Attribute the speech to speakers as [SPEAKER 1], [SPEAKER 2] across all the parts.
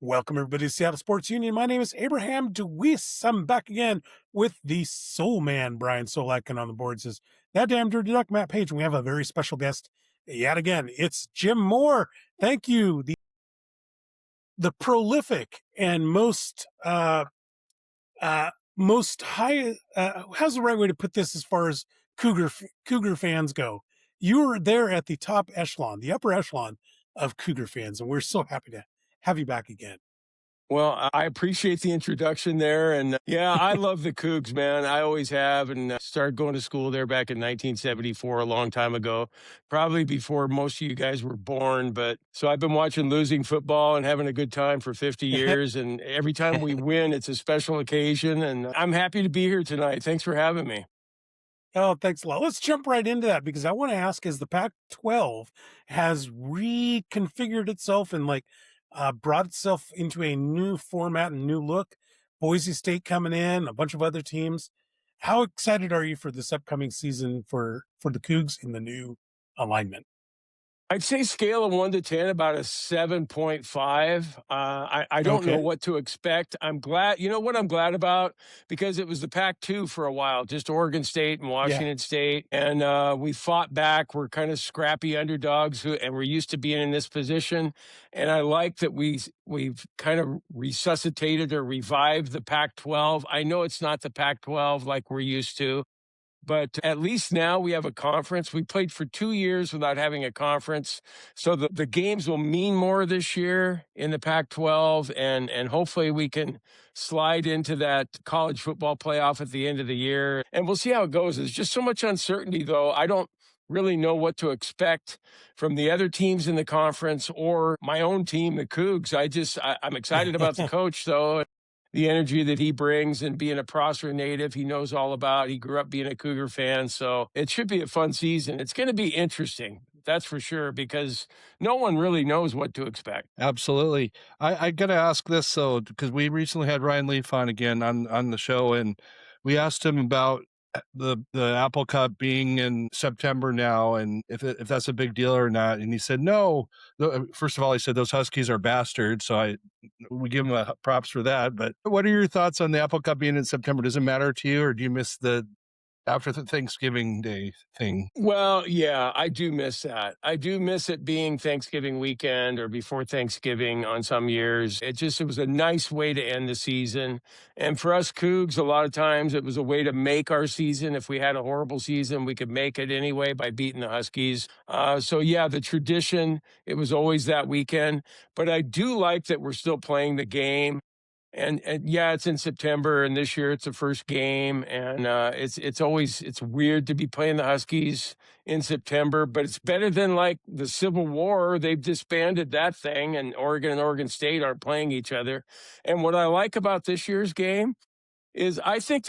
[SPEAKER 1] Welcome, everybody, to Seattle Sports Union. My name is Abraham DeWeese. I'm back again with the Soul Man, Brian Solack, and on the boards is that damn dirty duck, Matt Paige. And we have a very special guest yet again. It's Jim Moore. Thank you. The prolific and most high, how's the right way to put this as far as Cougar fans go? You were there at the top echelon, the upper echelon of Cougar fans, and we're so happy to have you back again.
[SPEAKER 2] Well, I appreciate the introduction there. And yeah, I love the Cougs, man. I always have. And started going to school there back in 1974, a long time ago, probably before most of you guys were born. But so I've been watching losing football and having a good time for 50 years. And every time we win, it's a special occasion. And I'm happy to be here tonight. Thanks for having me.
[SPEAKER 1] Oh, thanks a lot. Let's jump right into that because I want to ask, as the Pac-12 has reconfigured itself and brought itself into a new format and new look, Boise State coming in, a bunch of other teams. How excited are you for this upcoming season for the Cougs in the new alignment?
[SPEAKER 2] I'd say scale of 1 to 10, about a 7.5. I don't know
[SPEAKER 1] Okay.
[SPEAKER 2] what to expect. I'm glad. You know what I'm glad about? Because it was the Pac-2 for a while, just Oregon State and
[SPEAKER 1] Yeah.
[SPEAKER 2] Washington State. And we fought back. We're kind of scrappy underdogs, and we're used to being in this position. And I like that we've kind of resuscitated or revived the Pac-12. I know it's not the Pac-12 like we're used to, but at least now we have a conference. We played for 2 years without having a conference. So the games will mean more this year in the Pac-12, and hopefully we can slide into that college football playoff at the end of the year. And we'll see how it goes. There's just so much uncertainty, though. I don't really know what to expect from the other teams in the conference or my own team, the Cougs. I'm excited about the coach, though. The energy that he brings, and being a Prosser native, he knows all about. He grew up being a Cougar fan, so it should be a fun season. It's going to be interesting, that's for sure, because no one really knows what to expect.
[SPEAKER 3] Absolutely. I got to ask this though, because we recently had Ryan Leaf on again on the show, and we asked him about the Apple Cup being in September now, and if that's a big deal or not. And he said no. First of all, he said those Huskies are bastards, so we give him props for that. But what are your thoughts on the Apple Cup being in September? Does it matter to you, or do you miss the after the Thanksgiving Day thing?
[SPEAKER 2] Well, yeah, I do miss that. I do miss it being Thanksgiving weekend or before Thanksgiving on some years. It was a nice way to end the season. And for us Cougs, a lot of times it was a way to make our season. If we had a horrible season, we could make it anyway by beating the Huskies. So yeah, the tradition, it was always that weekend. But I do like that we're still playing the game. And yeah, it's in September, and this year it's the first game, and it's weird to be playing the Huskies in September, but it's better than like the Civil War. They've disbanded that thing, and Oregon State aren't playing each other. And what I like about this year's game is I think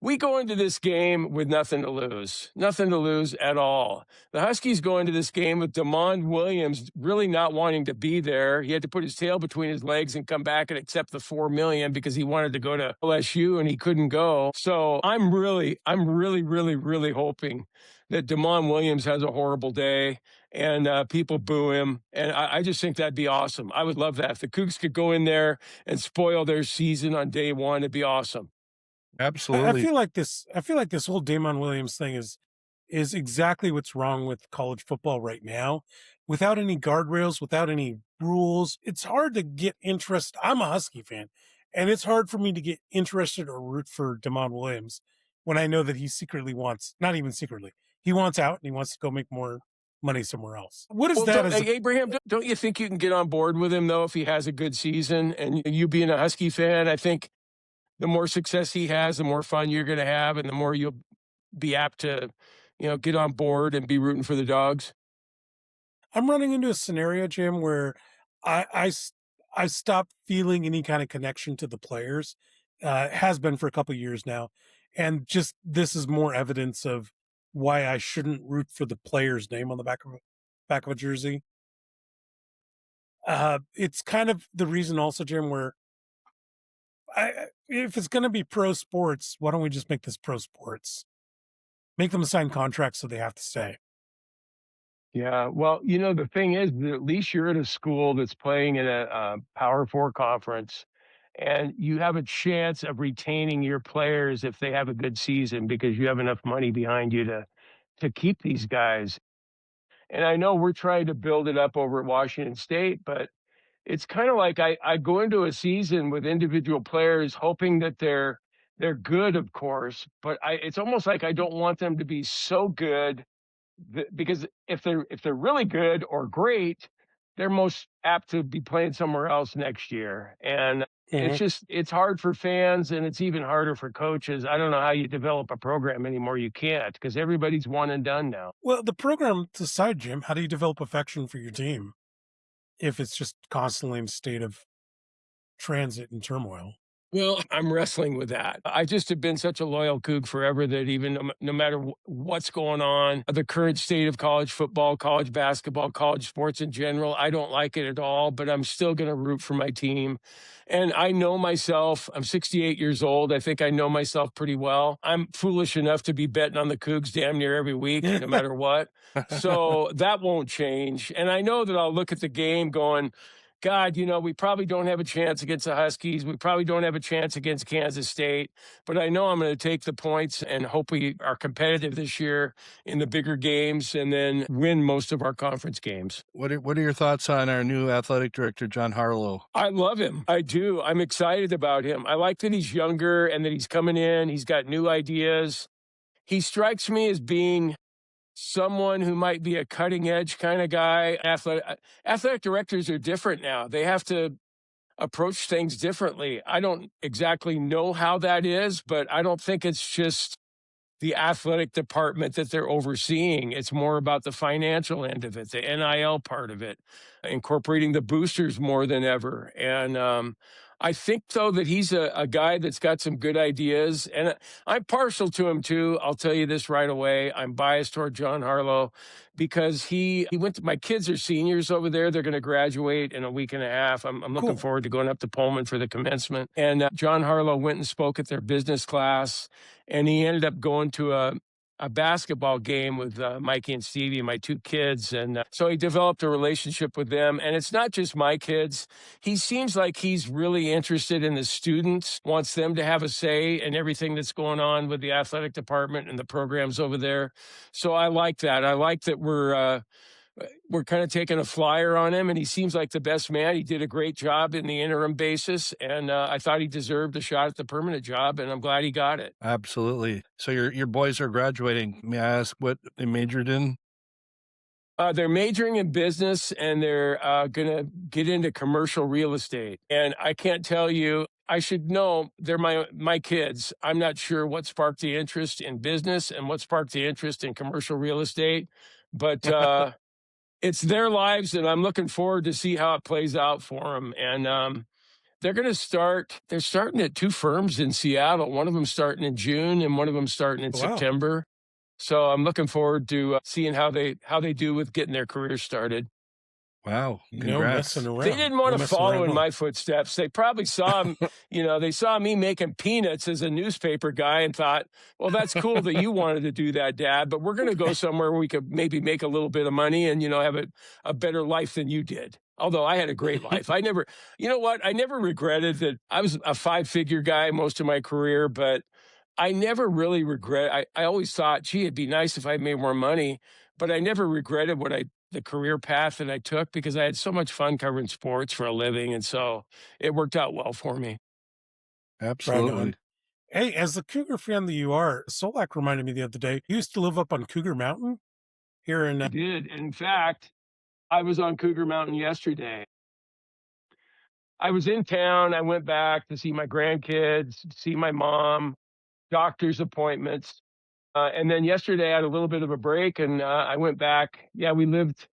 [SPEAKER 2] we go into this game with nothing to lose at all. The Huskies go into this game with Damon Williams really not wanting to be there. He had to put his tail between his legs and come back and accept the $4 million because he wanted to go to LSU and he couldn't go. So I'm really hoping that Damon Williams has a horrible day and people boo him. And I just think that'd be awesome. I would love that. If the Cougs could go in there and spoil their season on day one, it'd be awesome.
[SPEAKER 1] I
[SPEAKER 3] Absolutely.
[SPEAKER 1] feel like this whole Damon Williams thing is exactly what's wrong with college football right now. Without any guardrails, without any rules, it's hard to get interest. I'm a Husky fan, and it's hard for me to get interested or root for Damon Williams when I know that he secretly wants, not even secretly, he wants out and he wants to go make more money somewhere else. What is
[SPEAKER 2] Well,
[SPEAKER 1] that as a
[SPEAKER 2] Abraham, don't you think you can get on board with him, though, if he has a good season? And you being a Husky fan, I think the more success he has, the more fun you're going to have, and the more you'll be apt to, get on board and be rooting for the dogs.
[SPEAKER 1] I'm running into a scenario, Jim, where I stopped feeling any kind of connection to the players. It has been for a couple years now, and just this is more evidence of why I shouldn't root for the player's name on the back of a jersey. It's kind of the reason also, Jim, where if it's going to be pro sports, why don't we just make this pro sports? Make them sign contracts so they have to stay.
[SPEAKER 2] Yeah. Well, the thing is that at least you're at a school that's playing in a Power Four conference, and you have a chance of retaining your players if they have a good season because you have enough money behind you to keep these guys. And I know we're trying to build it up over at Washington State, but it's kind of like I go into a season with individual players hoping that they're good, of course, but it's almost like I don't want them to be so good because if they're really good or great, they're most apt to be playing somewhere else next year. And
[SPEAKER 1] Mhm.
[SPEAKER 2] it's hard for fans and it's even harder for coaches. I don't know how you develop a program anymore. You can't because everybody's one and done now.
[SPEAKER 1] Well, the program aside, Jim, how do you develop affection for your team if it's just constantly in a state of transit and turmoil?
[SPEAKER 2] Well, I'm wrestling with that. I just have been such a loyal Coug forever that even no matter what's going on, the current state of college football, college basketball, college sports in general, I don't like it at all, but I'm still going to root for my team. And I know myself. I'm 68 years old. I think I know myself pretty well. I'm foolish enough to be betting on the Cougs damn near every week, no matter what. So that won't change. And I know that I'll look at the game going, God, we probably don't have a chance against the Huskies. We probably don't have a chance against Kansas State. But I know I'm going to take the points and hope we are competitive this year in the bigger games and then win most of our conference games.
[SPEAKER 3] What are your thoughts on our new athletic director, John Harlow?
[SPEAKER 2] I love him. I do. I'm excited about him. I like that he's younger and that he's coming in. He's got new ideas. He strikes me as being someone who might be a cutting edge kind of guy. Athletic directors are different now. They have to approach things differently. I don't exactly know how that is, but I don't think it's just the athletic department that they're overseeing. It's more about the financial end of it, the NIL part of it, incorporating the boosters more than ever. And I think, though, that he's a guy that's got some good ideas. And I'm partial to him, too. I'll tell you this right away. I'm biased toward John Harlow because he went to, my kids are seniors over there. They're going to graduate in a week and a half. I'm looking
[SPEAKER 1] Cool.
[SPEAKER 2] forward to going up to Pullman for the commencement. And John Harlow went and spoke at their business class, and he ended up going to a basketball game with Mikey and Stevie, my two kids. And so he developed a relationship with them. And it's not just my kids. He seems like he's really interested in the students, wants them to have a say in everything that's going on with the athletic department and the programs over there. So I like that. I like that we're kind of taking a flyer on him, and he seems like the best man. He did a great job in the interim basis, and I thought he deserved a shot at the permanent job, and I'm glad he got it.
[SPEAKER 3] Absolutely. So your boys are graduating. May I ask what they majored in?
[SPEAKER 2] They're majoring in business, and they're going to get into commercial real estate. And I can't tell you, I should know, they're my kids. I'm not sure what sparked the interest in business and what sparked the interest in commercial real estate, but it's their lives, and I'm looking forward to see how it plays out for them. And they're starting at two firms in Seattle. One of them starting in June and one of them starting in
[SPEAKER 1] Wow.
[SPEAKER 2] September. So I'm looking forward to seeing how they do with getting their careers started.
[SPEAKER 3] Wow.
[SPEAKER 1] No
[SPEAKER 3] Congrats.
[SPEAKER 1] messing around.
[SPEAKER 2] They didn't want
[SPEAKER 1] No
[SPEAKER 2] to
[SPEAKER 1] messing
[SPEAKER 2] follow
[SPEAKER 1] around
[SPEAKER 2] in
[SPEAKER 1] at all.
[SPEAKER 2] my footsteps. They probably saw they saw me making peanuts as a newspaper guy and thought, well, that's cool that you wanted to do that, Dad, but we're going to go somewhere where we could maybe make a little bit of money and, have a better life than you did. Although I had a great life. I never regretted that I was a 5-figure guy most of my career, but I never really I always thought, gee, it'd be nice if I made more money, but I never regretted the career path that I took because I had so much fun covering sports for a living. And so it worked out well for me.
[SPEAKER 1] Right
[SPEAKER 3] Absolutely.
[SPEAKER 1] on. Hey, as the Cougar fan that you are, Solack reminded me the other day, you used to live up on Cougar Mountain here in
[SPEAKER 2] I did. In fact, I was on Cougar Mountain yesterday. I was in town. I went back to see my grandkids, see my mom, doctor's appointments. And then yesterday I had a little bit of a break and I went back. Yeah, we lived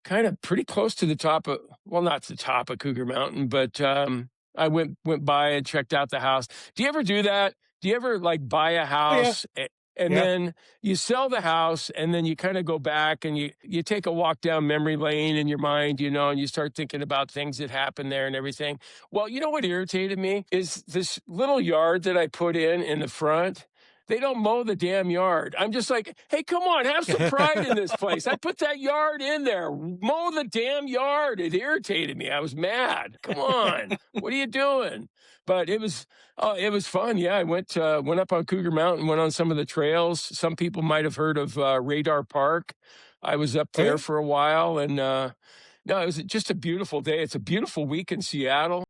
[SPEAKER 2] kind of pretty close to the top of, well, not to the top of Cougar Mountain, but I went by and checked out the house. Do you ever do that? Do you ever like buy a house and
[SPEAKER 1] Yeah.
[SPEAKER 2] then you sell the house and then you kind of go back and you take a walk down memory lane in your mind, and you start thinking about things that happened there and everything. Well, you know what irritated me is this little yard that I put in the front. They don't mow the damn yard. I'm just like, hey, come on, have some pride in this place. I put that yard in there. Mow the damn yard. It irritated me. I was mad. Come on. What are you doing? But it was fun. Yeah, I went up on Cougar Mountain, went on some of the trails. Some people might have heard of Radar Park. I was up there for a while, and no, it was just a beautiful day. It's a beautiful week in Seattle.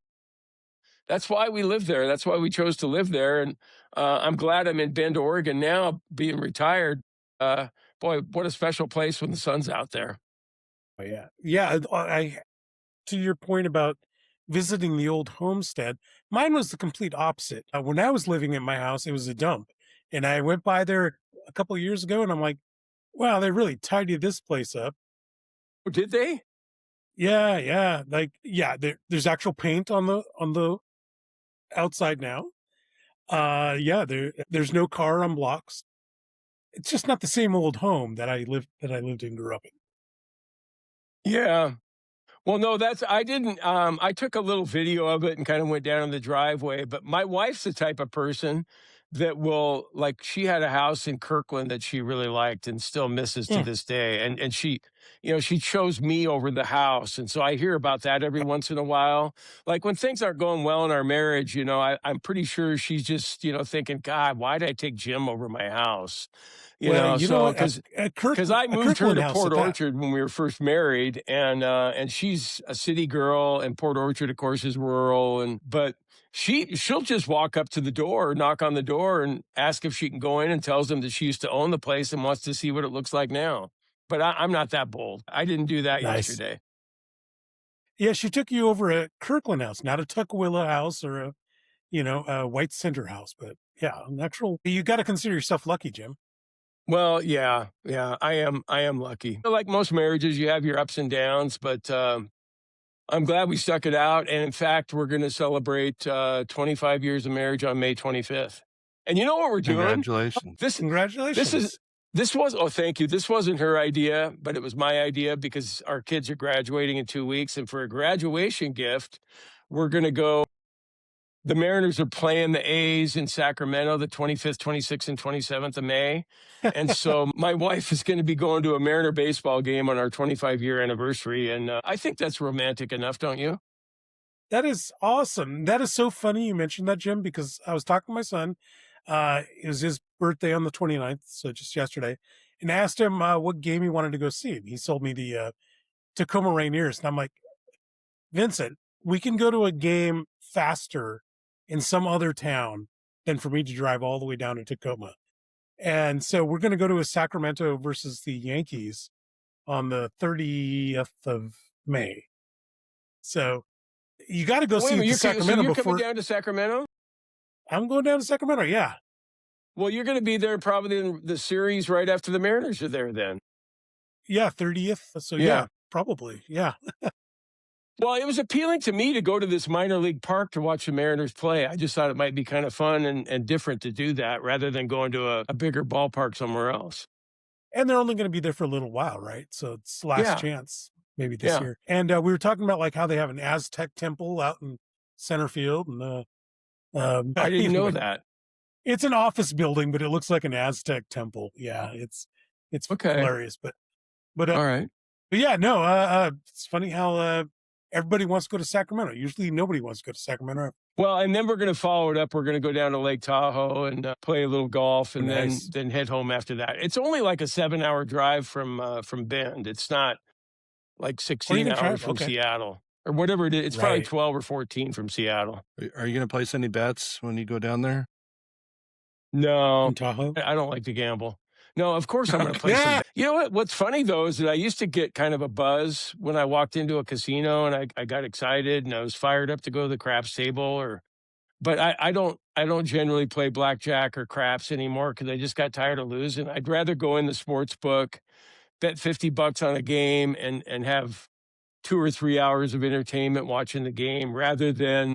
[SPEAKER 2] That's why we live there. That's why we chose to live there. And I'm glad I'm in Bend, Oregon now, being retired. Boy, what a special place when the sun's out there.
[SPEAKER 1] Oh, yeah. Yeah. To your point about visiting the old homestead, mine was the complete opposite. When I was living in my house, it was a dump. And I went by there a couple of years ago and I'm like, wow, they really tidied this place up.
[SPEAKER 2] Oh, did they?
[SPEAKER 1] Yeah. Yeah. Like, yeah, there's actual paint on the outside now. Yeah, there's no car on blocks. It's just not the same old home that I lived in and grew up in.
[SPEAKER 2] Yeah. Well, no, I didn't, I took a little video of it and kind of went down in the driveway, but my wife's the type of person that will, like, she had a house in Kirkland that she really liked and still misses to this day. And she, she chose me over the house. And so I hear about that every once in a while. Like when things aren't going well in our marriage, I'm pretty sure she's just, thinking, God, why did I take Jim over my house? Because I moved her to Port Orchard when we were first married, and she's a city girl, and Port Orchard, of course, is rural, but she'll just walk up to the door, knock on the door, and ask if she can go in, and tells them that she used to own the place and wants to see what it looks like now. But I'm not that bold. I didn't do that yesterday.
[SPEAKER 1] Yeah, she took you over a Kirkland house, not a Tukwila house or a White Center house, but yeah, an actual. You got to consider yourself lucky, Jim.
[SPEAKER 2] Well, yeah, I am lucky. Like most marriages, you have your ups and downs, but I'm glad we stuck it out. And in fact, we're going to celebrate 25 years of marriage on May 25th. And you know what we're doing?
[SPEAKER 3] Congratulations.
[SPEAKER 1] Congratulations.
[SPEAKER 2] Thank you. This wasn't her idea, but it was my idea because our kids are graduating in 2 weeks. And for a graduation gift, we're going to go. The Mariners are playing the A's in Sacramento the 25th, 26th, and 27th of May. And so my wife is going to be going to a Mariner baseball game on our 25-year anniversary. And I think that's romantic enough, don't you?
[SPEAKER 1] That is awesome. That is so funny you mentioned that, Jim, because I was talking to my son. It was his birthday on the 29th, so just yesterday, and I asked him what game he wanted to go see. He sold me the Tacoma Rainiers. And I'm like, Vincent, we can go to a game faster in some other town than for me to drive all the way down to Tacoma. And so we're going to go to a Sacramento versus the Yankees on the 30th of May. So you got to go see Sacramento
[SPEAKER 2] you're
[SPEAKER 1] before.
[SPEAKER 2] Coming down to Sacramento?
[SPEAKER 1] I'm going down to Sacramento, yeah.
[SPEAKER 2] Well, you're going to be there probably in the series right after the Mariners are there then.
[SPEAKER 1] Yeah, 30th. So yeah probably. Yeah.
[SPEAKER 2] Well, it was appealing to me to go to this minor league park to watch the Mariners play. I just thought it might be kind of fun and different to do that rather than going to a bigger ballpark somewhere else.
[SPEAKER 1] And they're only going to be there for a little while, right? So it's last chance maybe this year. And we were talking about like how they have an Aztec temple out in center field. And
[SPEAKER 2] I didn't know that.
[SPEAKER 1] It's an office building, but it looks like an Aztec temple. Yeah, it's hilarious. But
[SPEAKER 2] all right.
[SPEAKER 1] But yeah, no, it's funny how everybody wants to go to Sacramento. Usually nobody wants to go to Sacramento.
[SPEAKER 2] Well, and then we're going to follow it up. We're going to go down to Lake Tahoe and play a little golf and then head home after that. It's only like a 7-hour drive from Bend. It's not like 16 hours from Seattle or whatever it is. It's probably 12 or 14 from Seattle.
[SPEAKER 3] Are you going to place any bets when you go down there?
[SPEAKER 2] No,
[SPEAKER 1] in Tahoe?
[SPEAKER 2] I don't like to gamble. No, of course I'm going to play some. You know what? What's funny, though, is that I used to get kind of a buzz when I walked into a casino and I got excited and I was fired up to go to the craps table. But I don't generally play blackjack or craps anymore because I just got tired of losing. I'd rather go in the sports book, bet $50 on a game and have 2 or 3 hours of entertainment watching the game rather than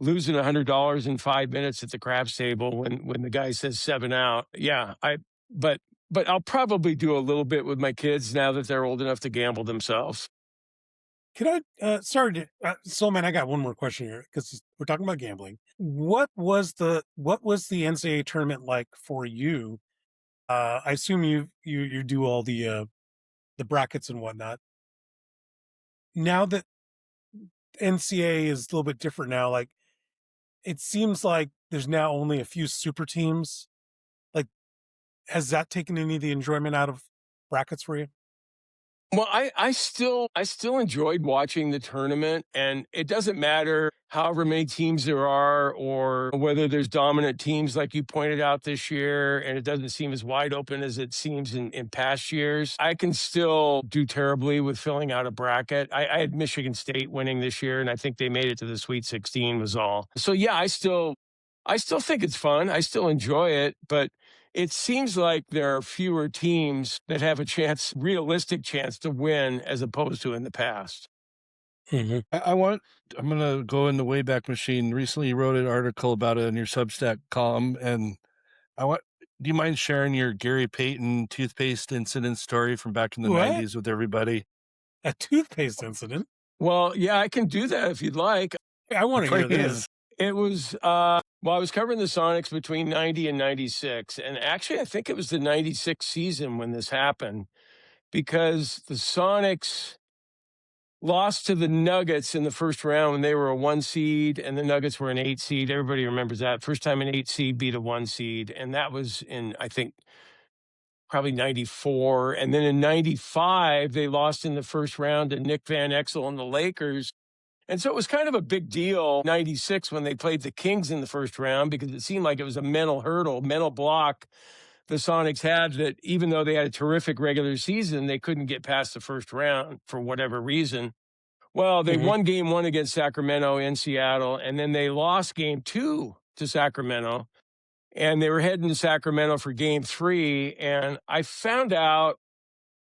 [SPEAKER 2] losing $100 in 5 minutes at the craps table when the guy says 7 out. Yeah, But I'll probably do a little bit with my kids now that they're old enough to gamble themselves.
[SPEAKER 1] Can I, sorry to, Soul Man, I got one more question here because we're talking about gambling. What was the NCAA tournament like for you? I assume you do all the brackets and whatnot. Now that NCAA is a little bit different now, like it seems like there's now only a few super teams. Like, has that taken any of the enjoyment out of brackets for you?
[SPEAKER 2] Well, I still enjoyed watching the tournament, and it doesn't matter however many teams there are or whether there's dominant teams like you pointed out this year, and it doesn't seem as wide open as it seems in past years. I can still do terribly with filling out a bracket. I had Michigan State winning this year, and I think they made it to the Sweet 16 was all. So yeah, I still think it's fun. I still enjoy it, but it seems like there are fewer teams that have a chance, realistic chance to win as opposed to in the past.
[SPEAKER 1] Mm-hmm.
[SPEAKER 3] I'm going to go in the Wayback Machine. Recently, you wrote an article about it in your Substack column, and do you mind sharing your Gary Payton toothpaste incident story from back in the
[SPEAKER 1] What?
[SPEAKER 3] 90s with everybody?
[SPEAKER 1] A toothpaste incident?
[SPEAKER 2] Well, yeah, I can do that if you'd like.
[SPEAKER 1] I want to hear
[SPEAKER 3] Please.
[SPEAKER 1] this.
[SPEAKER 2] It was, well, I was covering the Sonics between 90 and 96. And actually, I think it was the 96 season when this happened because the Sonics lost to the Nuggets in the first round when they were a 1 seed and the Nuggets were an 8 seed. Everybody remembers that. First time an 8 seed beat a 1 seed. And that was in, I think, probably 94. And then in 95, they lost in the first round to Nick Van Exel and the Lakers. And so it was kind of a big deal, 96, when they played the Kings in the first round, because it seemed like it was a mental hurdle, mental block the Sonics had that even though they had a terrific regular season, they couldn't get past the first round for whatever reason. Well, they won game 1 against Sacramento in Seattle, and then they lost game 2 to Sacramento, and they were heading to Sacramento for game 3. And I found out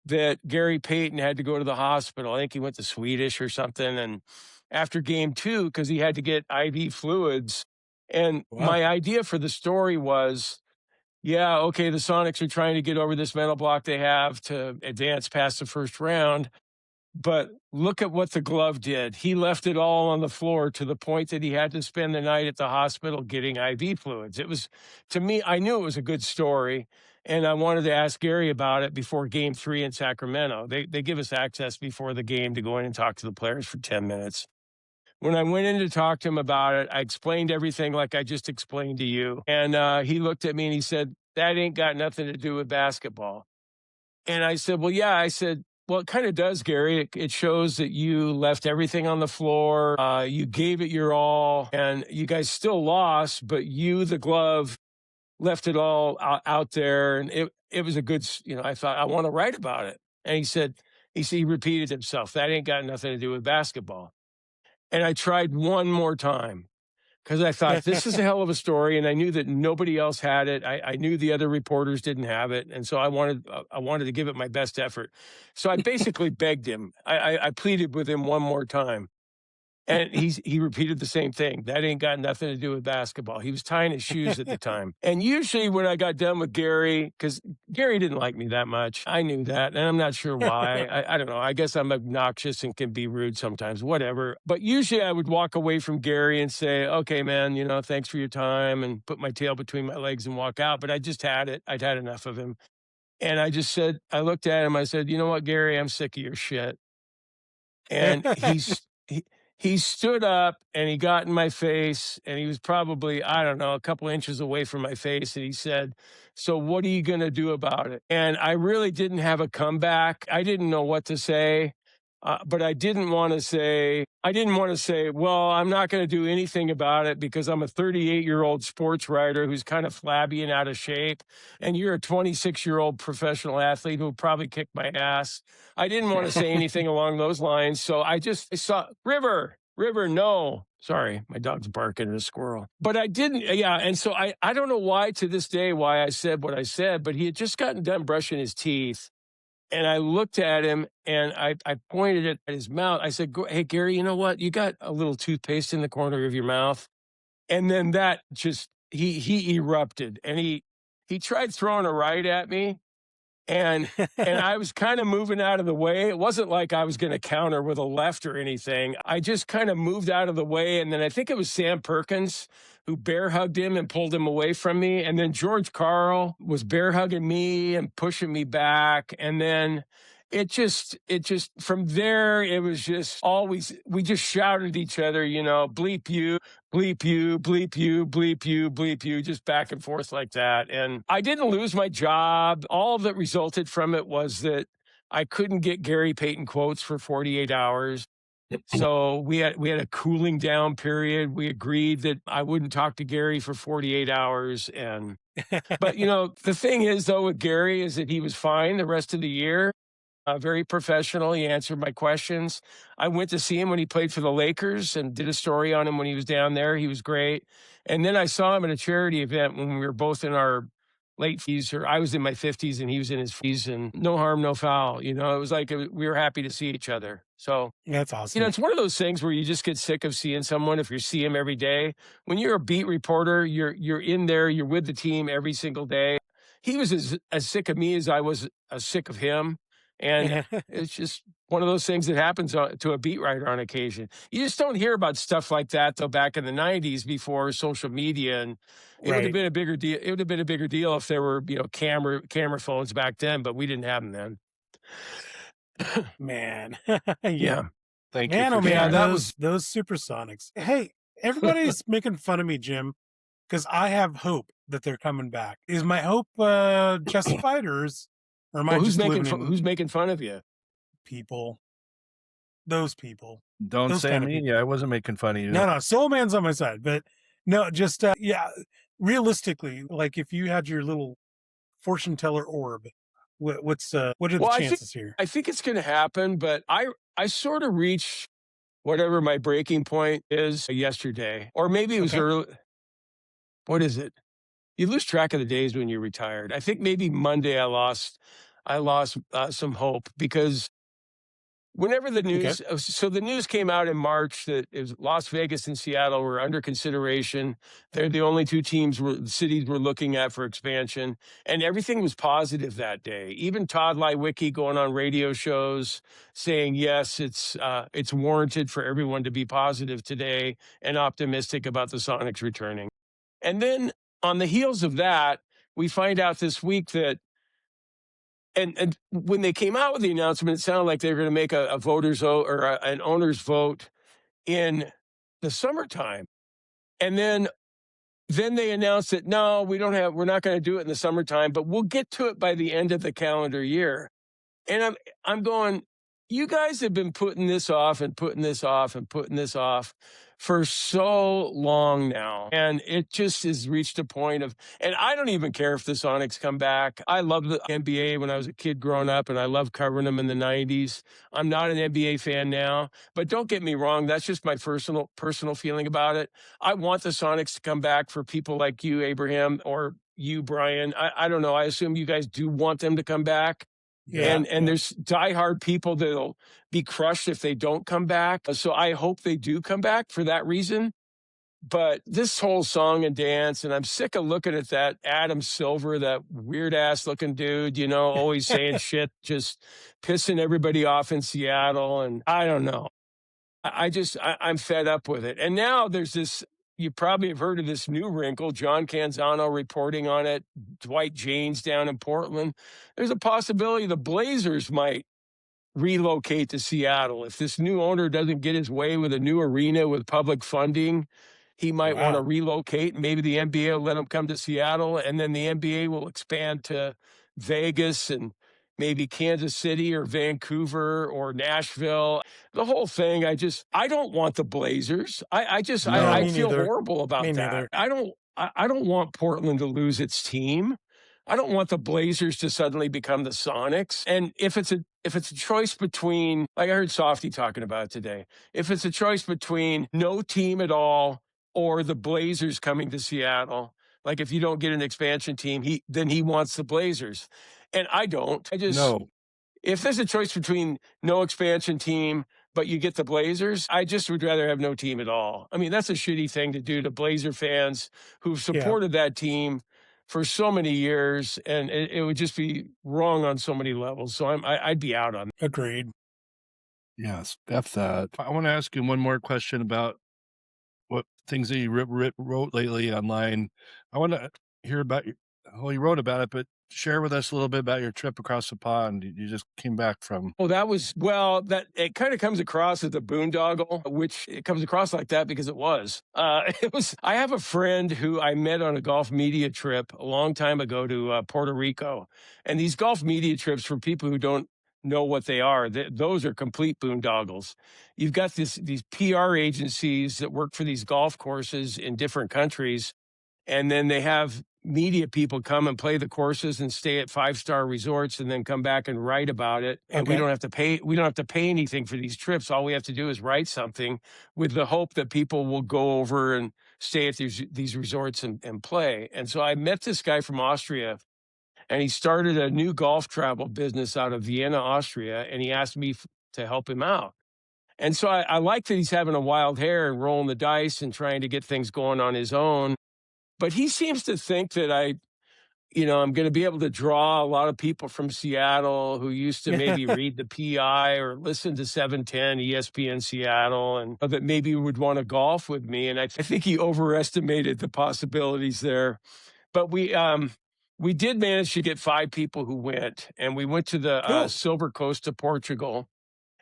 [SPEAKER 2] that Gary Payton had to go to the hospital. I think he went to Swedish or something. And after game 2, because he had to get IV fluids. And my idea for the story was, yeah, okay, the Sonics are trying to get over this mental block they have to advance past the first round. But look at what the glove did. He left it all on the floor to the point that he had to spend the night at the hospital getting IV fluids. It was, to me, I knew it was a good story. And I wanted to ask Gary about it before game 3 in Sacramento. They give us access before the game to go in and talk to the players for 10 minutes. When I went in to talk to him about it, I explained everything like I just explained to you. And he looked at me and he said, that ain't got nothing to do with basketball. And I said, well, yeah. I said, well, it kind of does, Gary. It shows that you left everything on the floor. You gave it your all, and you guys still lost, but you, the glove, left it all out there. And it was a good, I thought, I want to write about it. And he repeated himself. That ain't got nothing to do with basketball. And I tried one more time because I thought this is a hell of a story. And I knew that nobody else had it. I knew the other reporters didn't have it. And so I wanted to give it my best effort. So I basically begged him. I pleaded with him one more time. And he repeated the same thing. That ain't got nothing to do with basketball. He was tying his shoes at the time. And usually when I got done with Gary, because Gary didn't like me that much. I knew that. And I'm not sure why. I don't know. I guess I'm obnoxious and can be rude sometimes, whatever. But usually I would walk away from Gary and say, okay, man, thanks for your time, and put my tail between my legs and walk out. But I just had it. I'd had enough of him. And I just said, I looked at him. I said, you know what, Gary, I'm sick of your shit. And he stood up and he got in my face, and he was probably, I don't know, a couple inches away from my face. And he said, so what are you going to do about it? And I really didn't have a comeback. I didn't know what to say. But I didn't want to say, well, I'm not going to do anything about it because I'm a 38-year-old sports writer who's kind of flabby and out of shape. And you're a 26-year-old professional athlete who probably kicked my ass. I didn't want to say anything along those lines. So I saw River, no. Sorry, my dog's barking at a squirrel. But I didn't, yeah. And so I don't know why to this day why I said what I said, but he had just gotten done brushing his teeth. And I looked at him and I pointed at his mouth. I said, hey, Gary, you know what? You got a little toothpaste in the corner of your mouth. And then that just, he erupted, and he tried throwing a right at me. And I was kind of moving out of the way. It wasn't like I was going to counter with a left or anything. I just kind of moved out of the way. And then I think it was Sam Perkins who bear hugged him and pulled him away from me. And then George Karl was bear hugging me and pushing me back. And then it just from there, it was just always, we just shouted at each other, you know, bleep you, bleep you, bleep you, bleep you, bleep you, just back and forth like that. And I didn't lose my job. All that resulted from it was that I couldn't get Gary Payton quotes for 48 hours. So we had a cooling down period. We agreed that I wouldn't talk to Gary for 48 hours. But you know, the thing is though with Gary is that he was fine the rest of the year. Very professional. He answered my questions. I went to see him when he played for the Lakers and did a story on him when he was down there. He was great. And then I saw him at a charity event when we were both in our late 50s, or I was in my 50s and he was in his 50s, and no harm, no foul. You know, it was like we were happy to see each other. So,
[SPEAKER 1] That's
[SPEAKER 2] you
[SPEAKER 1] awesome.
[SPEAKER 2] know, it's one of those things where you just get sick of seeing someone if you see him every day. When you're a beat reporter, you're in there, you're with the team every single day. He was as sick of me as I was sick of him. And it's just one of those things that happens to a beat writer on occasion. You just don't hear about stuff like that, though, back in the 90s before social media. And it would have
[SPEAKER 1] Right.
[SPEAKER 2] been a bigger deal. It would have been a bigger deal if there were, you know, camera phones back then, but we didn't have them then.
[SPEAKER 1] Man.
[SPEAKER 2] Yeah.
[SPEAKER 3] Thank you
[SPEAKER 1] Man,
[SPEAKER 3] for
[SPEAKER 1] oh man,
[SPEAKER 3] sharing.
[SPEAKER 2] that
[SPEAKER 1] those Supersonics. Hey, everybody's making fun of me, Jim, because I have hope that they're coming back. Is my hope justified, or am I
[SPEAKER 2] Well,
[SPEAKER 1] just living in
[SPEAKER 2] who's making fun of you?
[SPEAKER 1] people? Those people.
[SPEAKER 3] Don't
[SPEAKER 1] Those
[SPEAKER 3] say
[SPEAKER 1] kind of
[SPEAKER 3] me.
[SPEAKER 1] people.
[SPEAKER 3] I wasn't making fun of you.
[SPEAKER 1] No, Soul Man's on my side, but no, just yeah. Realistically, like if you had your little fortune teller orb, what are the
[SPEAKER 2] Well,
[SPEAKER 1] chances here?
[SPEAKER 2] I think it's going to happen, but I sort of reached whatever my breaking point is yesterday, or maybe it was
[SPEAKER 1] Okay.
[SPEAKER 2] early. What is it? You lose track of the days when you're retired. I think maybe Monday I lost some hope, because whenever the news, so the news came out in March that it was Las Vegas and Seattle were under consideration. They're the only two cities we're looking at for expansion, and everything was positive that day. Even Todd Lywicki going on radio shows saying, yes, it's warranted for everyone to be positive today and optimistic about the Sonics returning. And then on the heels of that, we find out this week that, and when they came out with the announcement, it sounded like they were going to make a voters vote or an owner's vote in the summertime. And then they announced that, no, we're not going to do it in the summertime, but we'll get to it by the end of the calendar year. And I'm going, you guys have been putting this off and putting this off and putting this off for so long now. And it just has reached a point of, and I don't even care if the Sonics come back. I loved the NBA when I was a kid growing up, and I loved covering them in the 90s. I'm not an NBA fan now, but don't get me wrong. That's just my personal feeling about it. I want the Sonics to come back for people like you, Abraham, or you, Brian. I don't know. I assume you guys do want them to come back.
[SPEAKER 1] Yeah.
[SPEAKER 2] And there's diehard people that'll be crushed if they don't come back. So I hope they do come back for that reason. But this whole song and dance, and I'm sick of looking at that Adam Silver, that weird ass looking dude, you know, always saying shit, just pissing everybody off in Seattle. And I don't know. I'm fed up with it. And now there's this, you probably have heard of this new wrinkle, John Canzano reporting on it, Dwight Jaynes down in Portland. There's a possibility the Blazers might relocate to Seattle. If this new owner doesn't get his way with a new arena with public funding, he might want to relocate. Maybe the NBA will let him come to Seattle, and then the NBA will expand to Vegas and maybe Kansas City or Vancouver or Nashville. The whole thing, I don't want the Blazers. I feel horrible about that. I don't want Portland to lose its team. I don't want the Blazers to suddenly become the Sonics. And if it's a choice between, like I heard Softy talking about it today, if it's a choice between no team at all or the Blazers coming to Seattle, like if you don't get an expansion team, then he wants the Blazers. And I don't. If there's a choice between no expansion team, but you get the Blazers, I just would rather have no team at all. I mean, that's a shitty thing to do to Blazer fans who've supported that team for so many years, and it would just be wrong on so many levels. So I'd be out on.
[SPEAKER 1] Agreed.
[SPEAKER 3] Yes, F that. I want to ask you one more question about what things that you wrote lately online. I want to hear about well, you wrote about it, but share with us a little bit about your trip across the pond you just came back from.
[SPEAKER 2] Oh, that it kind of comes across as a boondoggle, which it comes across like that because it was. It was. I have a friend who I met on a golf media trip a long time ago to Puerto Rico, and these golf media trips, for people who don't know what they are, those are complete boondoggles. You've got these PR agencies that work for these golf courses in different countries, and then they have media people come and play the courses and stay at 5-star resorts and then come back and write about it. And we
[SPEAKER 1] Okay.
[SPEAKER 2] don't have to pay anything for these trips. All we have to do is write something with the hope that people will go over and stay at these resorts and play. And so I met this guy from Austria, and he started a new golf travel business out of Vienna, Austria, and he asked me to help him out. And so I like that he's having a wild hair and rolling the dice and trying to get things going on his own. But he seems to think that I'm going to be able to draw a lot of people from Seattle who used to maybe read the PI or listen to 710 ESPN Seattle, and that maybe would want to golf with me. And I think he overestimated the possibilities there. But we did manage to get 5 people who went, and we went to the
[SPEAKER 1] Cool.
[SPEAKER 2] Silver Coast of Portugal.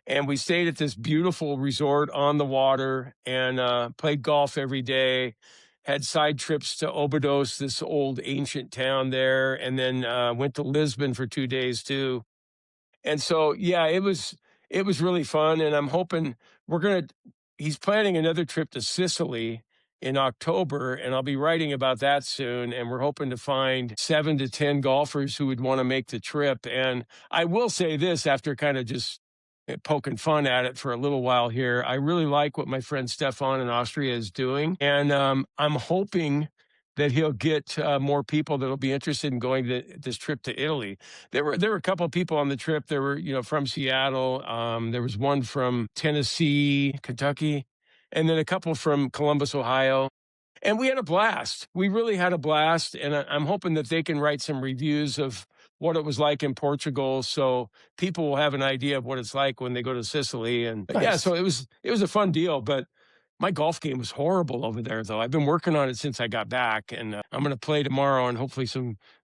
[SPEAKER 2] And we stayed at this beautiful resort on the water and played golf every day. Had side trips to Obidos, this old ancient town there, and then went to Lisbon for 2 days too. And so, yeah, it was really fun. And I'm hoping he's planning another trip to Sicily in October, and I'll be writing about that soon. And we're hoping to find 7 to 10 golfers who would want to make the trip. And I will say this, after kind of just poking fun at it for a little while here, I really like what my friend Stefan in Austria is doing. And I'm hoping that he'll get more people that'll be interested in going to this trip to Italy. There were a couple of people on the trip. There were, from Seattle. There was one from Tennessee, Kentucky, and then a couple from Columbus, Ohio. And we had a blast. We really had a blast. And I'm hoping that they can write some reviews of what it was like in Portugal, so people will have an idea of what it's like when they go to Sicily. And yeah,
[SPEAKER 1] Nice.
[SPEAKER 2] so it was a fun deal. But my golf game was horrible over there, though. I've been working on it since I got back, and I'm going to play tomorrow, and hopefully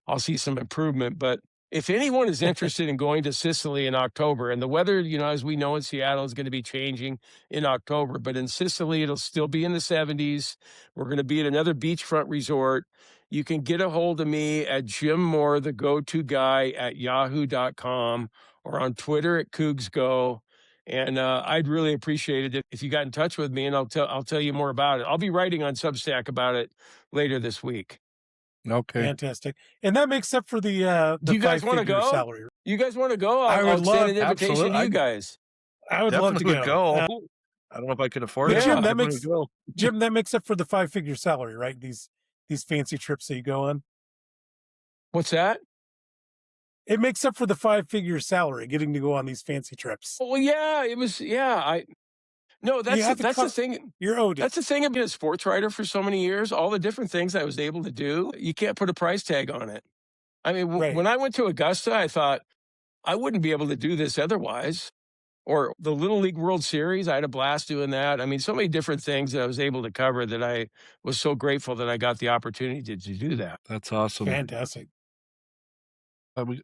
[SPEAKER 2] I'll see some improvement. But if anyone is interested in going to Sicily in October, and the weather, as we know in Seattle, is going to be changing in October, but in Sicily, it'll still be in the 70s. We're going to be at another beachfront resort. You can get a hold of me at Jim Moore, the go-to guy at yahoo.com, or on Twitter at CougsGo. And I'd really appreciate it if you got in touch with me, and I'll tell you more about it. I'll be writing on Substack about it later this week.
[SPEAKER 3] Okay.
[SPEAKER 1] Fantastic. And that makes up for the
[SPEAKER 2] Do you guys want to
[SPEAKER 1] 5-figure
[SPEAKER 2] go?
[SPEAKER 1] salary.
[SPEAKER 2] You guys want to go?
[SPEAKER 1] I would
[SPEAKER 2] I'll
[SPEAKER 1] love-
[SPEAKER 2] extend an invitation
[SPEAKER 3] absolutely.
[SPEAKER 2] to you guys.
[SPEAKER 1] I would love to
[SPEAKER 3] Definitely
[SPEAKER 1] go.
[SPEAKER 3] I don't know if I could afford
[SPEAKER 1] But
[SPEAKER 3] it.
[SPEAKER 1] Jim,
[SPEAKER 3] but
[SPEAKER 1] that
[SPEAKER 3] I'm gonna
[SPEAKER 1] makes-
[SPEAKER 3] go.
[SPEAKER 1] Jim, that makes up for the 5-figure salary, right? These fancy trips that you go on.
[SPEAKER 2] What's that?
[SPEAKER 1] It makes up for the 5-figure salary, getting to go on these fancy trips.
[SPEAKER 2] Well, yeah, it was. Yeah, that's the thing.
[SPEAKER 1] You're owed it.
[SPEAKER 2] That's the thing of being a sports writer for so many years. All the different things I was able to do, you can't put a price tag on it. I mean,
[SPEAKER 1] Right.
[SPEAKER 2] when I went to Augusta, I thought I wouldn't be able to do this otherwise. Or the Little League World Series, I had a blast doing that. I mean, so many different things that I was able to cover that I was so grateful that I got the opportunity to do that.
[SPEAKER 3] That's awesome.
[SPEAKER 1] Fantastic.
[SPEAKER 3] We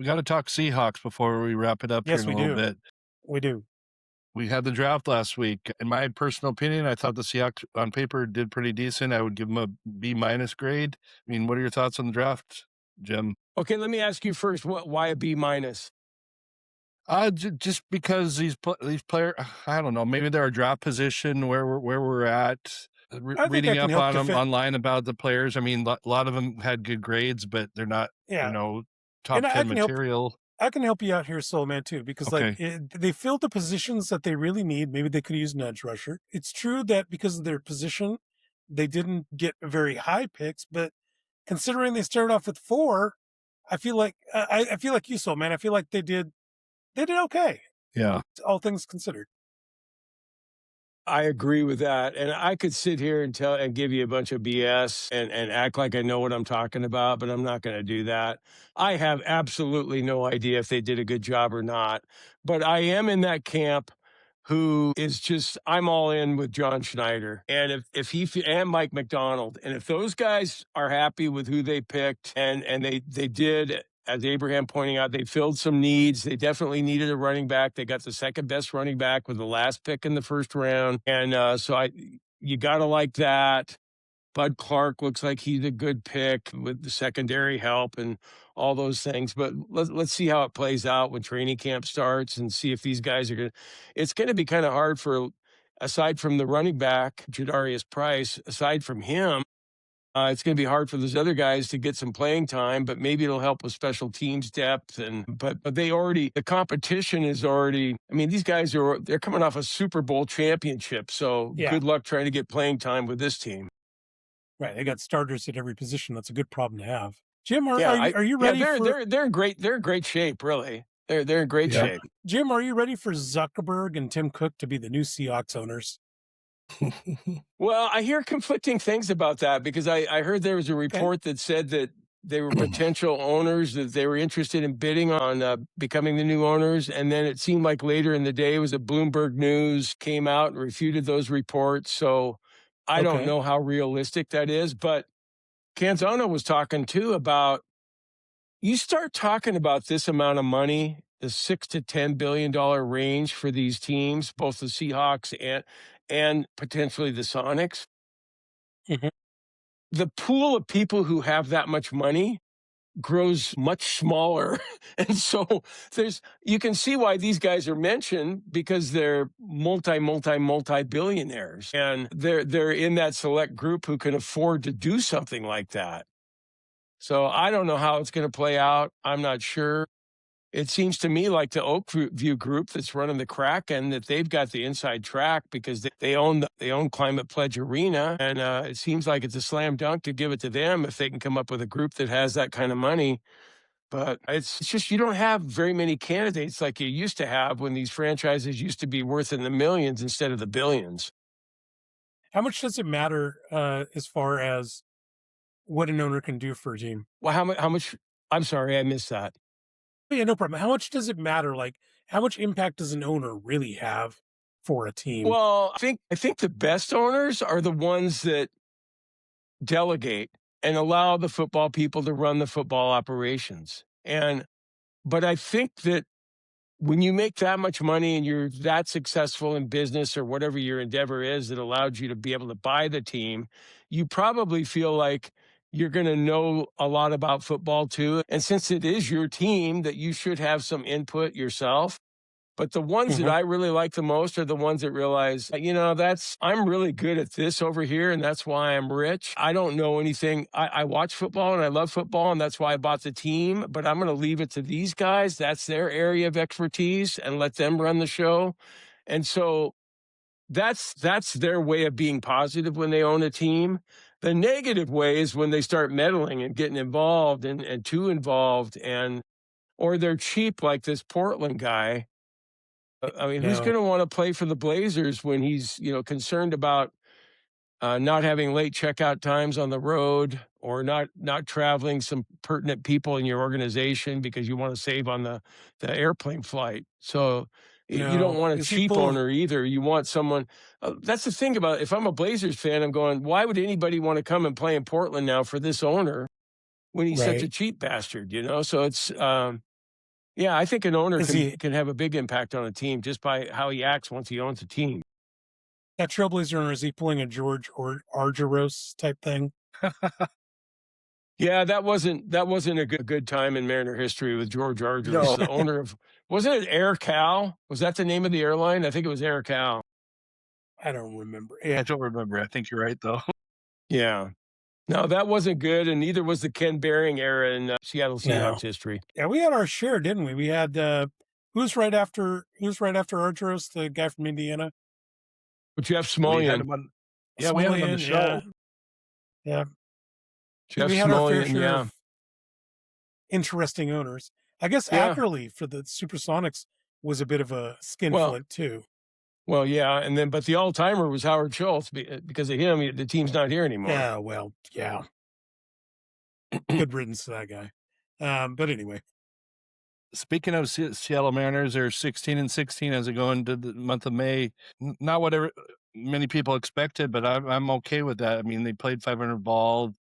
[SPEAKER 3] got to talk Seahawks before we wrap it up
[SPEAKER 1] Yes,
[SPEAKER 3] here in
[SPEAKER 1] we
[SPEAKER 3] a little
[SPEAKER 1] do.
[SPEAKER 3] bit.
[SPEAKER 1] We do.
[SPEAKER 3] We had the draft last week. In my personal opinion, I thought the Seahawks on paper did pretty decent. I would give them a B- grade. I mean, what are your thoughts on the draft, Jim?
[SPEAKER 2] Okay, let me ask you first, why a B-?
[SPEAKER 3] Just because these players, I don't know, maybe they're a draft position where we're at. Reading up on them online about the players. I mean, a lot of them had good grades, but they're not, top 10 material.
[SPEAKER 1] I can help you out here, Soul Man, too, because they filled the positions that they really need. Maybe they could use an edge rusher. It's true that because of their position, they didn't get very high picks, but considering they started off with 4, I feel like I feel like you, Soul Man. I feel like they did okay.
[SPEAKER 3] Yeah,
[SPEAKER 1] all things considered.
[SPEAKER 2] I agree with that. And I could sit here and tell and give you a bunch of BS and act like I know what I'm talking about, but I'm not going to do that. I have absolutely no idea if they did a good job or not. But I am in that camp who is just I'm all in with John Schneider. And if he and Mike McDonald, and if those guys are happy with who they picked and they did, as Abraham pointing out, they filled some needs. They definitely needed a running back. They got the second best running back with the last pick in the first round. And you got to like that. Bud Clark looks like he's a good pick with the secondary help and all those things. But let's see how it plays out when training camp starts and see if these guys are going to. It's going to be kind of hard for, aside from the running back, Jadarius Price, aside from him, it's going to be hard for those other guys to get some playing time, but maybe it'll help with special teams depth. But the competition is already. I mean, these guys they're coming off a Super Bowl championship, so good luck trying to get playing time with this team.
[SPEAKER 1] Right, they got starters at every position. That's a good problem to have. Jim, are you ready?
[SPEAKER 2] They're in great shape. Really, they're in great shape.
[SPEAKER 1] Jim, are you ready for Zuckerberg and Tim Cook to be the new Seahawks owners?
[SPEAKER 2] Well, I hear conflicting things about that because I heard there was a report that said that they were potential owners, that they were interested in bidding on becoming the new owners. And then it seemed like later in the day, it was that Bloomberg News came out and refuted those reports. So I don't know how realistic that is. But Canzano was talking too about, you start talking about this amount of money, the $6 to $10 billion range for these teams, both the Seahawks and potentially the Sonics.
[SPEAKER 1] Mm-hmm.
[SPEAKER 2] The pool of people who have that much money grows much smaller. And so you can see why these guys are mentioned, because they're multi-billionaires. And they're in that select group who can afford to do something like that. So I don't know how it's going to play out. I'm not sure. It seems to me like the Oakview group that's running the Kraken, that they've got the inside track because they own Climate Pledge Arena, and it seems like it's a slam dunk to give it to them if they can come up with a group that has that kind of money. But it's just you don't have very many candidates like you used to have when these franchises used to be worth in the millions instead of the billions.
[SPEAKER 1] How much does it matter as far as what an owner can do for a team?
[SPEAKER 2] Well, how much? I'm sorry, I missed that.
[SPEAKER 1] Yeah, no problem. How much does it matter? Like, how much impact does an owner really have for a team?
[SPEAKER 2] Well, I think the best owners are the ones that delegate and allow the football people to run the football operations. But I think that when you make that much money and you're that successful in business or whatever your endeavor is that allowed you to be able to buy the team, you probably feel like you're going to know a lot about football too. And since it is your team, that you should have some input yourself. But the ones that I really like the most are the ones that realize, I'm really good at this over here, and that's why I'm rich. I don't know anything. I watch football, and I love football, and that's why I bought the team. But I'm going to leave it to these guys. That's their area of expertise, and let them run the show. And so that's their way of being positive when they own a team. The negative way is when they start meddling and getting involved and too involved, or they're cheap like this Portland guy. I mean, who's going to want to play for the Blazers when he's, concerned about not having late checkout times on the road, or not traveling some pertinent people in your organization because you want to save on the airplane flight. So you don't want a cheap owner either. You want someone. That's the thing about it. If I'm a Blazers fan, I'm going, why would anybody want to come and play in Portland now for this owner when he's such a cheap bastard? So it's. Yeah, I think an owner can have a big impact on a team just by how he acts once he owns a team.
[SPEAKER 1] That Trailblazer owner, is he pulling a George or Argyros type thing?
[SPEAKER 2] Yeah, that wasn't a good time in Mariner history with George Argyros, the owner of, wasn't it Air Cal? Was that the name of the airline? I think it was Air Cal.
[SPEAKER 1] I don't remember.
[SPEAKER 3] Yeah, I don't remember. I think you're right, though.
[SPEAKER 2] Yeah. No, that wasn't good, and neither was the Ken Behring era in Seattle Seahawks history.
[SPEAKER 1] Yeah, we had our share, didn't we? We had who's right after Argyros, the guy from Indiana?
[SPEAKER 2] Jeff Smulyan.
[SPEAKER 3] We had him on the show.
[SPEAKER 1] Yeah.
[SPEAKER 2] Jeff
[SPEAKER 1] we had our fair
[SPEAKER 2] Smulyan,
[SPEAKER 1] share of interesting owners. I guess Ackerley for the Supersonics was a bit of a skinflint too.
[SPEAKER 2] Well, yeah, and then but the all-timer was Howard Schultz. Because of him, the team's not here anymore.
[SPEAKER 1] Yeah, well, yeah. Good riddance to that guy. But anyway.
[SPEAKER 3] Speaking of Seattle Mariners, they're 16-16 as they go into the month of May. Not whatever many people expected, but I'm okay with that. I mean, they played 500 ball.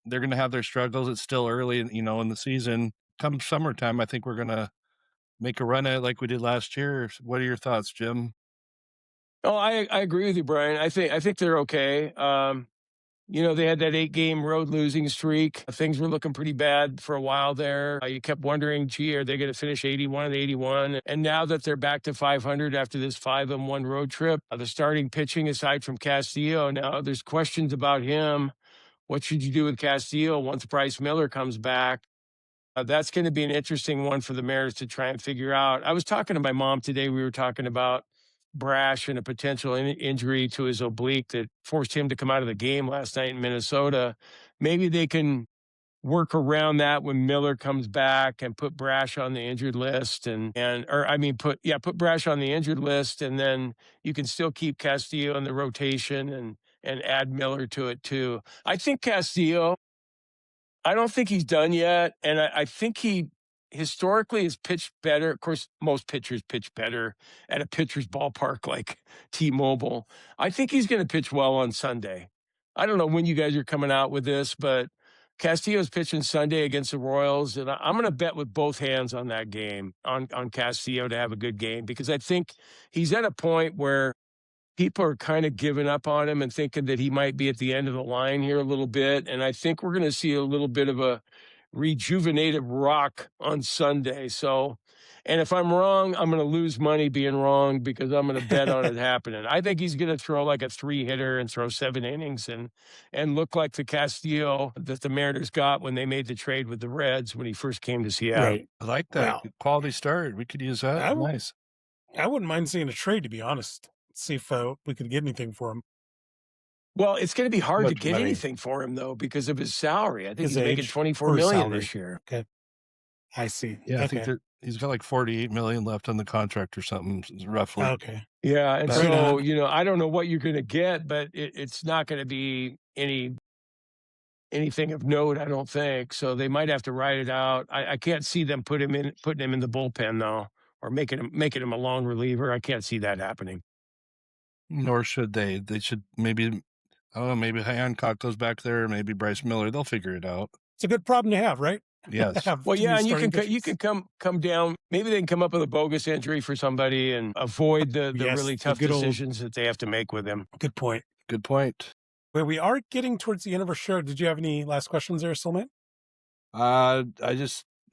[SPEAKER 3] They're going to have their struggles. It's still early, in the season. Come summertime, I think we're going to make a run at it like we did last year. What are your thoughts, Jim?
[SPEAKER 2] Oh, I agree with you, Brian. I think they're okay. They had that 8-game road losing streak. Things were looking pretty bad for a while there. You kept wondering, gee, are they going to finish 81-81? And now that they're back to 500 after this 5-1 road trip, the starting pitching, aside from Castillo, now there's questions about him. What should you do with Castillo once Bryce Miller comes back? That's going to be an interesting one for the Mariners to try and figure out. I was talking to my mom today. We were talking about Brash and a potential injury to his oblique that forced him to come out of the game last night in Minnesota. Maybe they can work around that when Miller comes back and put Brash on the injured list put Brash on the injured list, and then you can still keep Castillo in the rotation and add Miller to it too. I think Castillo, I don't think he's done yet, and I think he historically has pitched better. Of course, most pitchers pitch better at a pitcher's ballpark like T-Mobile. I think he's going to pitch well on Sunday. I don't know when you guys are coming out with this, but Castillo's pitching Sunday against the Royals, and I'm going to bet with both hands on that game, on Castillo to have a good game, because I think he's at a point where people are kind of giving up on him and thinking that he might be at the end of the line here a little bit. And I think we're going to see a little bit of a rejuvenated Rock on Sunday. So, and if I'm wrong, I'm going to lose money being wrong, because I'm going to bet on it happening. I think he's going to throw like a 3-hitter and throw 7 innings and look like the Castillo that the Mariners got when they made the trade with the Reds when he first came to Seattle.
[SPEAKER 1] Right.
[SPEAKER 3] I like that.
[SPEAKER 1] Wow.
[SPEAKER 3] Quality start. We could use that. Nice.
[SPEAKER 1] I wouldn't mind seeing a trade, to be honest. See if we could get anything for him.
[SPEAKER 2] Well, it's going to be hard to get anything for him, though, because of his salary. I think he's making $24 million this year.
[SPEAKER 1] Okay. I see.
[SPEAKER 3] Yeah, I think he's got like $48 million left on the contract or something, roughly.
[SPEAKER 1] Okay.
[SPEAKER 2] Yeah, and so, I don't know what you're going to get, but it's not going to be anything of note, I don't think. So they might have to ride it out. I can't see them putting him in the bullpen, though, or making him a long reliever. I can't see that happening.
[SPEAKER 3] Nor should they. They should maybe, I don't know, maybe Hancock goes back there, maybe Bryce Miller. They'll figure it out.
[SPEAKER 1] It's a good problem to have, right?
[SPEAKER 3] Yes.
[SPEAKER 2] Well, yeah, and you can come down. Maybe they can come up with a bogus injury for somebody and avoid the really tough decisions that they have to make with him.
[SPEAKER 1] Good point.
[SPEAKER 3] Good point.
[SPEAKER 1] Well, we are getting towards the end of our show. Did you have any last questions there, Soulmate?
[SPEAKER 3] I'm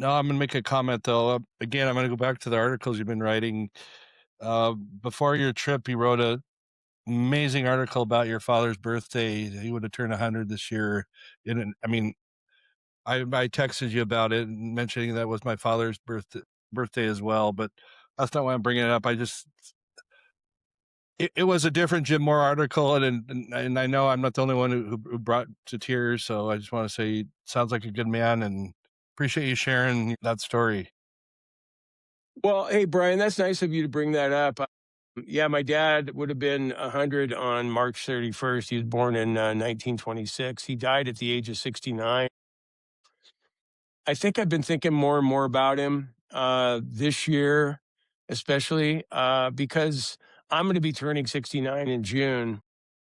[SPEAKER 3] going to make a comment, though. Again, I'm going to go back to the articles you've been writing. Before your trip, you wrote a amazing article about your father's birthday. He would have turned 100 this year. I texted you about it and mentioning that was my father's birthday as well, but that's not why I'm bringing it up. It was a different Jim Moore article, and I know I'm not the only one who brought to tears. So I just want to say, sounds like a good man, and appreciate you sharing that story.
[SPEAKER 2] Well, hey, Brian, that's nice of you to bring that up. Yeah, my dad would have been 100 on March 31st. He was born in 1926. He died at the age of 69. I think I've been thinking more and more about him this year, especially because I'm going to be turning 69 in June.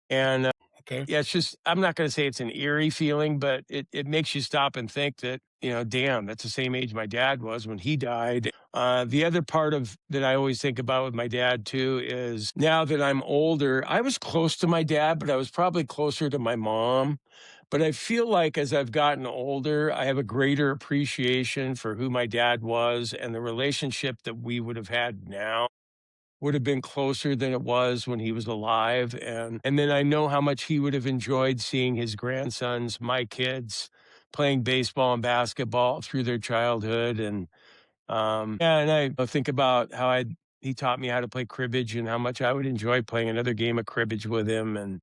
[SPEAKER 2] And yeah, it's just, I'm not going to say it's an eerie feeling, but it makes you stop and think that, damn, that's the same age my dad was when he died. The other part of that I always think about with my dad too is now that I'm older, I was close to my dad, but I was probably closer to my mom. But I feel like as I've gotten older, I have a greater appreciation for who my dad was, and the relationship that we would have had now would have been closer than it was when he was alive. And then I know how much he would have enjoyed seeing his grandsons, my kids, playing baseball and basketball through their childhood. And and I think about how he taught me how to play cribbage and how much I would enjoy playing another game of cribbage with him. And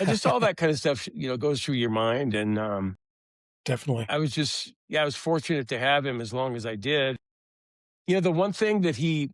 [SPEAKER 2] just all that kind of stuff, goes through your mind. And
[SPEAKER 1] definitely,
[SPEAKER 2] I was fortunate to have him as long as I did. The one thing that he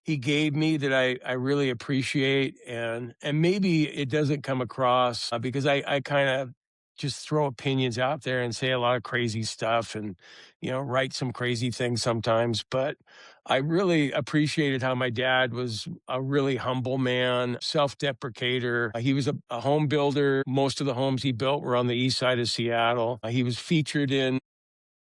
[SPEAKER 2] he gave me that I really appreciate. And maybe it doesn't come across because I kind of just throw opinions out there and say a lot of crazy stuff and, write some crazy things sometimes. But I really appreciated how my dad was a really humble man, self-deprecator. He was a home builder. Most of the homes he built were on the east side of Seattle. He was featured in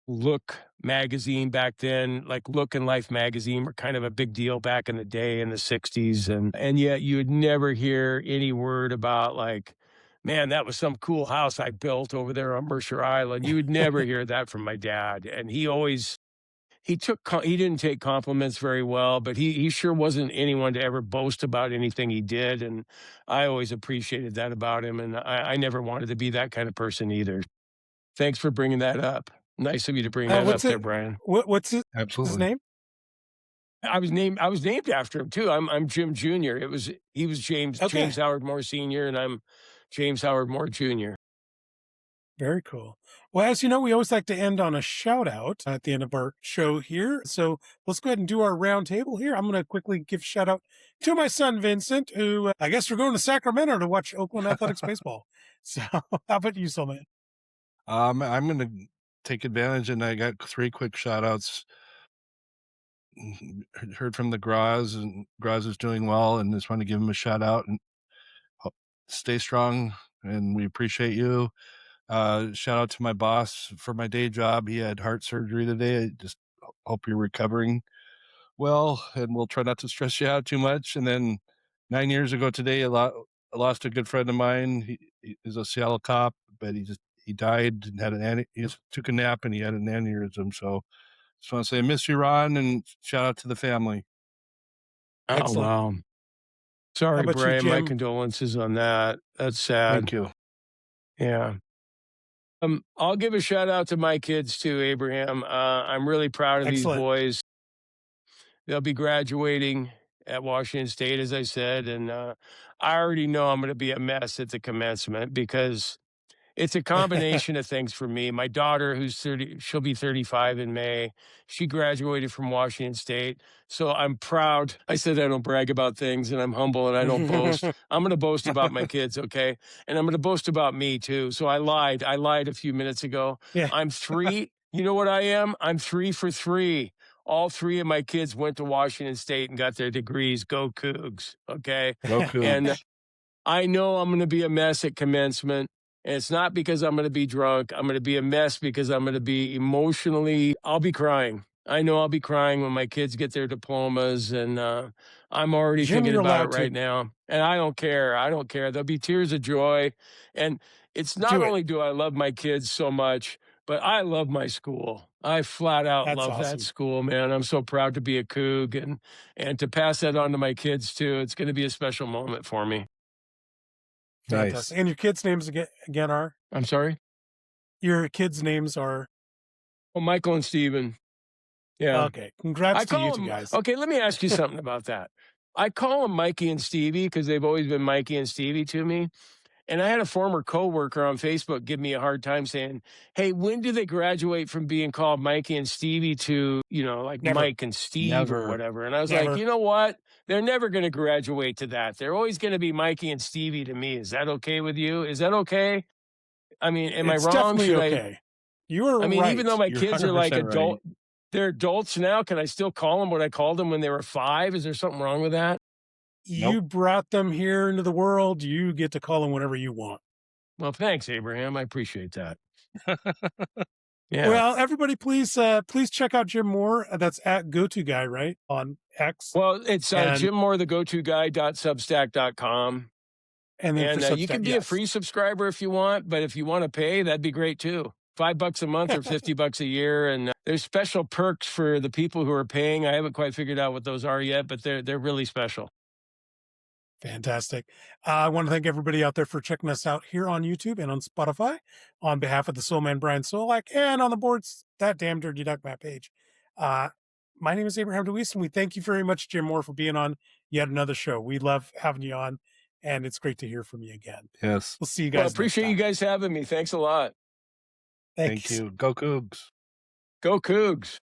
[SPEAKER 2] Look magazine back then. Like Look and Life magazine were kind of a big deal back in the day in the 60s. And yet you would never hear any word about like, man, that was some cool house I built over there on Mercer Island. You would never hear that from my dad. And he didn't take compliments very well, but he sure wasn't anyone to ever boast about anything he did. And I always appreciated that about him. And I never wanted to be that kind of person either. Thanks for bringing that up. Nice of you to bring that up there, Brian.
[SPEAKER 1] What's his
[SPEAKER 3] Absolutely.
[SPEAKER 1] name?
[SPEAKER 2] I was named after him too. I'm Jim Jr. He was James Howard Moore Sr. and I'm James Howard Moore Jr.
[SPEAKER 1] Very cool. Well, as you know, we always like to end on a shout out at the end of our show here. So let's go ahead and do our round table here. I'm going to quickly give a shout out to my son, Vincent, who I guess we're going to Sacramento to watch Oakland Athletics baseball. So how about you, Soulman?
[SPEAKER 3] I'm going to take advantage, and I got 3 quick shout outs. Heard from the Graz, and Graz is doing well, and just want to give him a shout out and stay strong, and we appreciate you. Shout out to my boss for my day job. He had heart surgery today. I just hope you're recovering well, and we'll try not to stress you out too much. And then 9 years ago today, I lost a good friend of mine. He is a Seattle cop, but he died and he just took a nap and he had an aneurysm. So just want to say I miss you, Ron, and shout out to the family.
[SPEAKER 2] Oh, wow. Sorry, Brian. My
[SPEAKER 1] Jim?
[SPEAKER 2] condolences on that. That's sad.
[SPEAKER 3] Thank you.
[SPEAKER 2] Yeah. I'll give a shout out to my kids too, Abraham. I'm really proud of these boys. They'll be graduating at Washington State, as I said, and I already know I'm going to be a mess at the commencement because it's a combination of things for me. My daughter, who's 30, she'll be 35 in May. She graduated from Washington State. So I'm proud. I said I don't brag about things and I'm humble and I don't boast. I'm going to boast about my kids, okay? And I'm going to boast about me too. So I lied. I lied a few minutes ago. Yeah. I'm 3. You know what I am? I'm 3 for 3. All 3 of my kids went to Washington State and got their degrees. Go Cougs, okay?
[SPEAKER 3] Go Cougs.
[SPEAKER 2] And I know I'm going to be a mess at commencement. And it's not because I'm going to be drunk. I'm going to be a mess because I'm going to be I'll be crying. I know I'll be crying when my kids get their diplomas. And I'm already thinking about it right now. And I don't care. I don't care. There'll be tears of joy. And it's not only do I love my kids so much, but I love my school. I flat out love that school, man. I'm so proud to be a COUG and to pass that on to my kids too. It's going to be a special moment for me.
[SPEAKER 3] Nice.
[SPEAKER 1] And your kids' names again are?
[SPEAKER 2] I'm sorry?
[SPEAKER 1] Your kids' names are?
[SPEAKER 2] Well, Michael and Steven. Yeah.
[SPEAKER 1] Okay. Congrats to you two guys.
[SPEAKER 2] Okay, let me ask you something about that. I call them Mikey and Stevie because they've always been Mikey and Stevie to me. And I had a former coworker on Facebook give me a hard time saying, hey, when do they graduate from being called Mikey and Stevie to, like never. Mike and Steve or whatever? And I was like, you know what? They're never going to graduate to that. They're always going to be Mikey and Stevie to me. Is that okay with you? Is that okay? I mean, am I wrong?
[SPEAKER 1] Definitely okay. You are right.
[SPEAKER 2] I mean, even though my kids are like
[SPEAKER 3] right.
[SPEAKER 2] They're adults now. Can I still call them what I called them when they were 5? Is there something wrong with that?
[SPEAKER 1] You brought them here into the world. You get to call them whatever you want.
[SPEAKER 2] Well, thanks, Abraham. I appreciate that.
[SPEAKER 1] Yeah. Well, everybody, please check out Jim Moore. That's at GoToGuy, right? On X.
[SPEAKER 2] Well, it's Jim Moore, the GoToGuy.substack.com. And then you can be a free subscriber if you want, but if you want to pay, that'd be great too. $5 a month or $50 a year. And there's special perks for the people who are paying. I haven't quite figured out what those are yet, but they're really special.
[SPEAKER 1] Fantastic. I want to thank everybody out there for checking us out here on YouTube and on Spotify. On behalf of the Soul Man Brian Solack and on the boards, that damn dirty duck Matt Paige. My name is Abraham DeWeese, and we thank you very much, Jim Moore, for being on yet another show. We love having you on, and it's great to hear from you again.
[SPEAKER 3] Yes.
[SPEAKER 1] We'll see you guys.
[SPEAKER 2] Well, appreciate you guys having me. Thanks a lot.
[SPEAKER 1] Thank
[SPEAKER 3] you. Go Cougs.
[SPEAKER 2] Go Cougs.